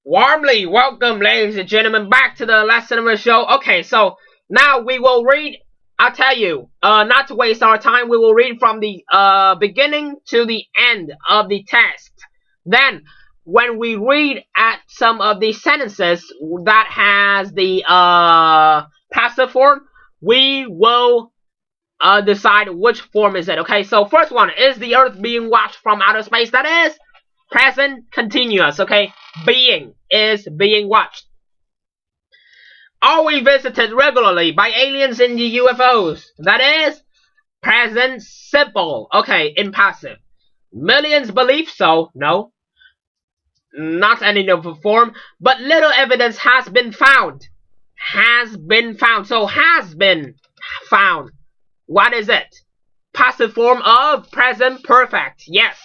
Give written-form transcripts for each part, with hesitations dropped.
Warmly welcome, ladies and gentlemen, back to the lesson of the show. Okay, so now we will read. I'll tell you, not to waste our time, we will read from the beginning to the end of the text. Then, when we read at some of the sentences that has the passive form, we will decide which form is it. Okay, so first one is the Earth being watched from outer space. That is present continuous. Okay, being is being watched. Are we visited regularly by aliens in the UFOs? That is present simple. Okay, in passive. Millions believe so. No. Not any of the form. But little evidence has been found. Has been found. So has been found. What is it? Passive form of present perfect. Yes.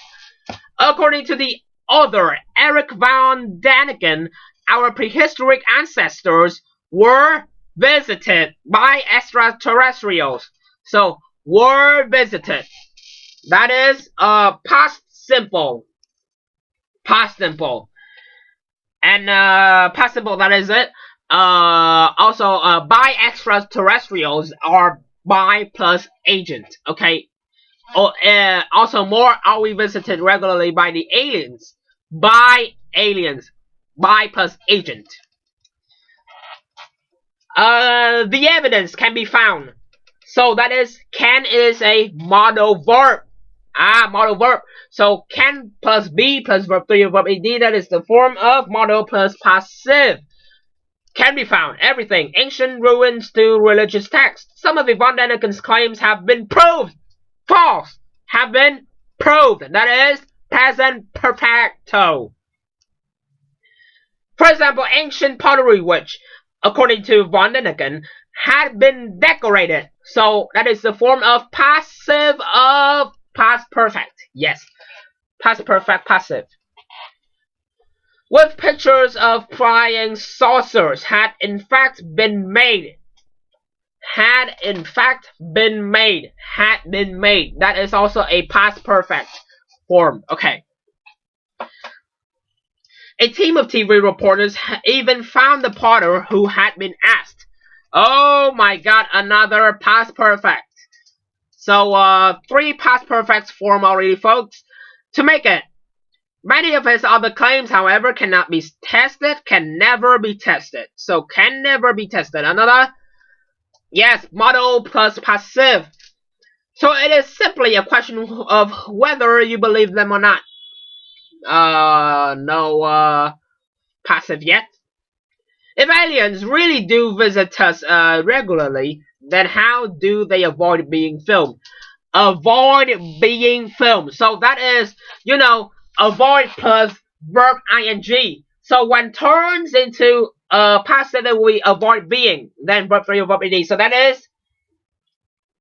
According to the author Eric von Daniken, our prehistoric ancestors were visited by extraterrestrials. So, were visited. That is past simple. Past simple. And past simple, that is it. Also, by extraterrestrials are by plus agent. Okay. Also, more are we visited regularly by the aliens. By aliens. By plus agent. The evidence can be found. So that is, can is a modal verb. Modal verb. So can plus be plus verb 3 or verb ed, that is the form of modal plus passive. Can be found. Everything. Ancient ruins to religious texts. Some of the von Daniken's claims have been proved. False. Have been proved. That is present perfecto. For example, ancient pottery which, according to von Daniken, had been decorated. So that is the form of passive of past perfect. Yes. Past perfect passive. With pictures of flying saucers had in fact been made. Had in fact been made. Had been made. That is also a past perfect form. Okay. A team of TV reporters even found the potter who had been asked. Oh my god, another past perfect. So, 3 past perfects form already, folks. To make it. Many of his other claims, however, cannot be tested, can never be tested. So, can never be tested. Another, yes, modal plus passive. So, it is simply a question of whether you believe them or not. No passive yet. If aliens really do visit us regularly, then how do they avoid being filmed? Avoid being filmed. So that is, avoid plus verb ing. So when turns into passive, we avoid being. Then verb 3 or verb ed. So that is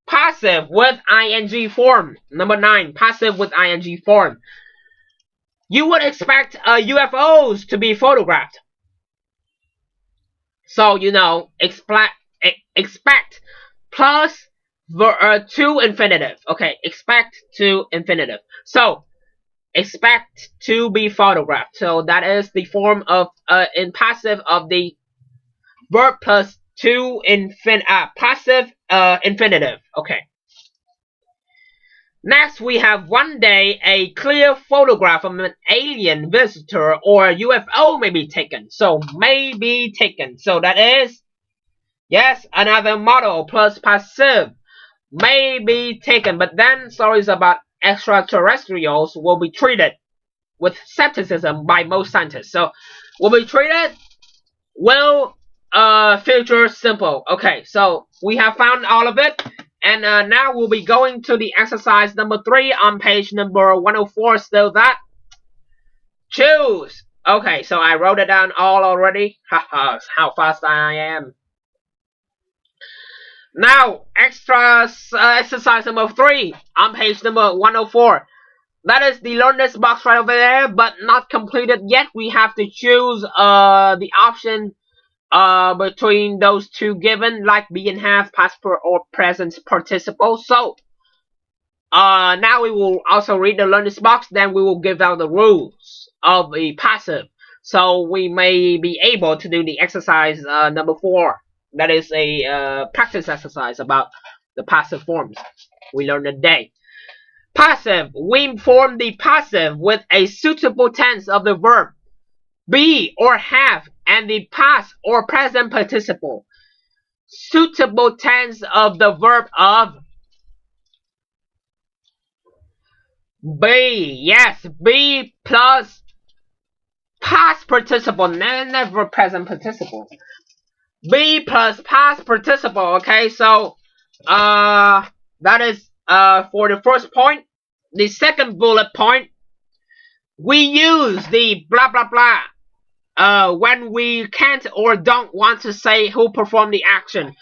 passive with ing form. Number 9, passive with ing form. You would expect UFOs to be photographed. So, expect plus to infinitive. Okay, expect to infinitive. So, expect to be photographed. So, that is the form of, in passive of the verb plus to passive infinitive. Okay. Next, we have one day a clear photograph of an alien visitor or UFO may be taken. So, may be taken. So, that is, yes, another modal plus passive. May be taken. But then, stories about extraterrestrials will be treated with skepticism by most scientists. So, will be treated, future simple. Okay, so we have found all of it. And now we'll be going to the exercise number 3 on page number 104. Still that. Choose. Okay, so I wrote it down all already. Haha, how fast I am. Now, exercise number 3 on page number 104. That is the learn this box right over there, but not completed yet. We have to choose the option between those two given, like be and have, past or present participle. So, now we will also read the learn this box, then we will give out the rules of the passive. So we may be able to do the exercise number 4. That is a practice exercise about the passive forms we learned today. Passive. We form the passive with a suitable tense of the verb be or have and the past or present participle. Suitable tense of the verb of be. Yes, be plus past participle, never present participle. Be plus past participle. Okay, so that is for the first point. The second bullet point, we use the blah blah blah when we can't or don't want to say who performed the action.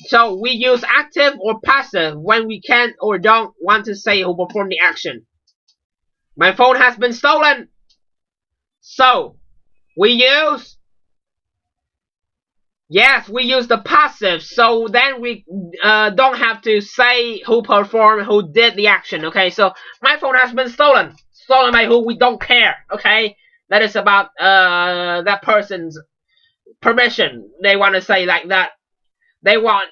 So we use active or passive when we can't or don't want to say who performed the action. My phone has been stolen. So we use, yes, we use the passive. So then we don't have to say who performed, who did the action. Okay, so my phone has been stolen. Stolen by who? We don't care. Okay, that is about that person's permission. They want to say like that. They want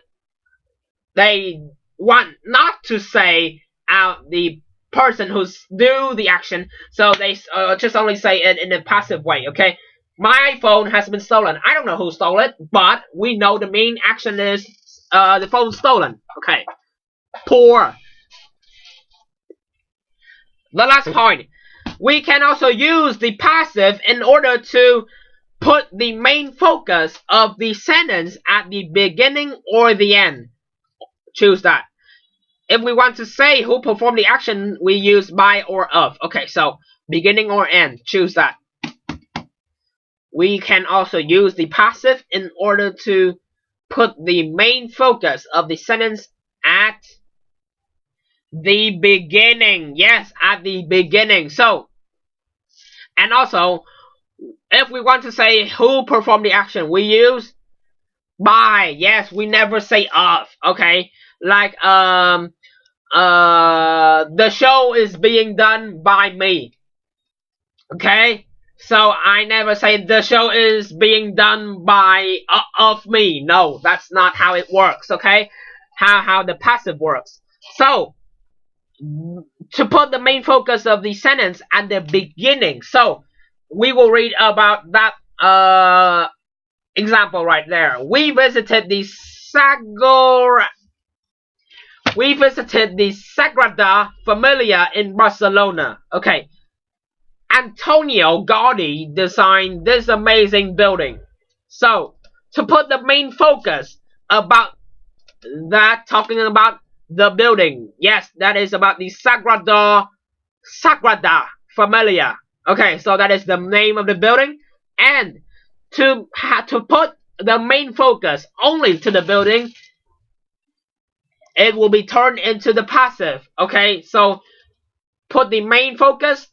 not to say out the person who's do the action, so they just only say it in a passive way. Okay, my phone has been stolen. I don't know who stole it, but we know the main action is the phone stolen. Okay, poor. The last point, we can also use the passive in order to put the main focus of the sentence at the beginning or the end. Choose that. If we want to say who performed the action, we use by or of. Okay, so beginning or end. Choose that. We can also use the passive in order to put the main focus of the sentence at the beginning. Yes, at the beginning. So, and also, if we want to say who performed the action, we use by. Yes, we never say of. Okay, like the show is being done by me. Okay, so I never say the show is being done by of me. No, that's not how it works. Okay, how the passive works. So to put the main focus of the sentence at the beginning, so we will read about that example right there. We visited the Sagrada Familia in Barcelona. Okay, Antonio Gaudi designed this amazing building. So to put the main focus about that, talking about the building, yes, that is about the Sagrada Familia. Okay, so that is the name of the building, and to put the main focus only to the building, it will be turned into the passive. Okay, so put the main focus,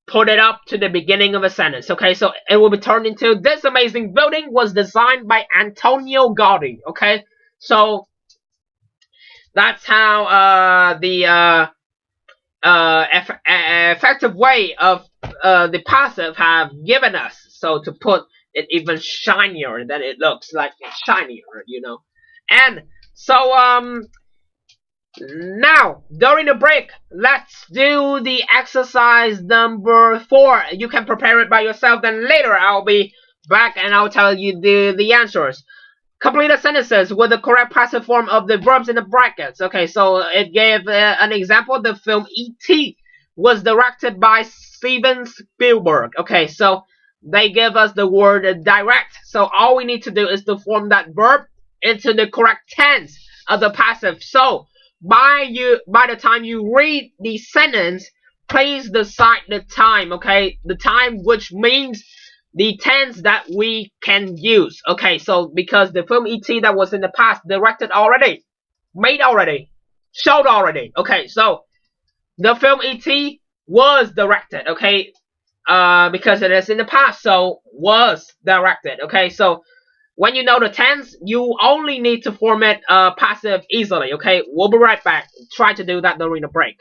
put it up to the beginning of a sentence. Okay, so it will be turned into this amazing building was designed by Antonio Gaudi. Okay, so that's how the effective way of the passive have given us. So to put it even shinier than it looks, like it's shinier, you know. And so now during the break, let's do the exercise number 4. You can prepare it by yourself, then later I'll be back and I'll tell you the answers. Complete the sentences with the correct passive form of the verbs in the brackets. Okay, so it gave an example. The film E.T. was directed by Steven Spielberg. Okay, so they give us the word direct. So all we need to do is to form that verb into the correct tense of the passive. So by the time you read the sentence, please decide the time. Okay, the time, which means the tense that we can use. Okay, so because the film E.T. that was in the past, directed already, made already, showed already. Okay, so the film E.T. was directed. Okay, because it is in the past, so was directed. Okay, so when you know the tense, you only need to form it passive easily. Okay, we'll be right back. Try to do that during the break.